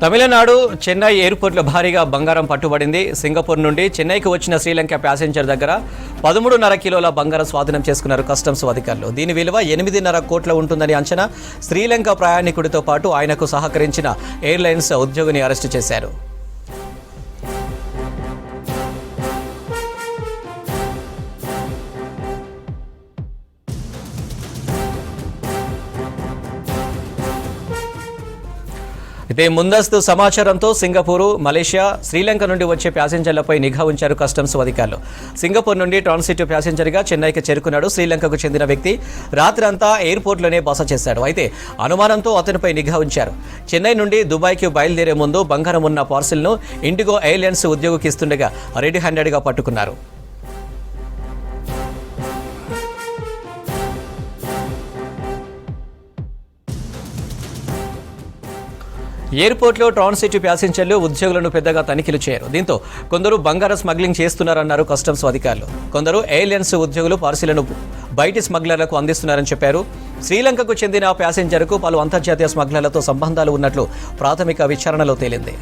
తమిళనాడు చెన్నై ఎయిర్పోర్ట్లో భారీగా బంగారం పట్టుబడింది. సింగపూర్ నుండి చెన్నైకి వచ్చిన శ్రీలంక ప్యాసింజర్ దగ్గర 13.5 కిలోల బంగారం స్వాధీనం చేసుకున్నారు కస్టమ్స్ అధికారులు. దీని విలువ 8.5 కోట్ల ఉంటుందని అంచనా. శ్రీలంక ప్రయాణికుడితో పాటు ఆయనకు సహకరించిన ఎయిర్లైన్స్ ఉద్యోగిని అరెస్టు చేశారు. ఇదే ముందస్తు సమాచారంతో సింగపూరు, మలేషియా, శ్రీలంక నుండి వచ్చే ప్యాసింజర్లపై నిఘా ఉంచారు కస్టమ్స్ అధికారులు. సింగపూర్ నుండి ట్రాన్సిట్ ప్యాసింజర్గా చెన్నైకి చేరుకున్నాడు శ్రీలంకకు చెందిన వ్యక్తి. రాత్రి అంతా ఎయిర్పోర్ట్లోనే బస చేశాడు. అయితే అనుమానంతో అతనిపై నిఘా ఉంచారు. చెన్నై నుండి దుబాయ్కి బయలుదేరే ముందు బంగారం ఉన్న పార్సిల్ను ఇండిగో ఎయిర్లైన్స్ ఉద్యోగికి ఇస్తుండగా రెడ్ హ్యాండెడ్గా పట్టుకున్నారు. ఎయిర్పోర్ట్లో ట్రాన్సిట్ ప్యాసింజర్లు ఉద్యోగులను పెద్దగా తనిఖీలు చేయరు. దీంతో కొందరు బంగారం స్మగ్లింగ్ చేస్తున్నారన్నారు కస్టమ్స్ అధికారులు. కొందరు ఎయిర్లైన్స్ ఉద్యోగులు పార్సిళ్లను బయటి స్మగ్లర్లకు అందిస్తున్నారని చెప్పారు. శ్రీలంకకు చెందిన ప్యాసింజర్కు పలు అంతర్జాతీయ స్మగ్లర్లతో సంబంధాలు ఉన్నట్లు ప్రాథమిక విచారణలో తేలింది.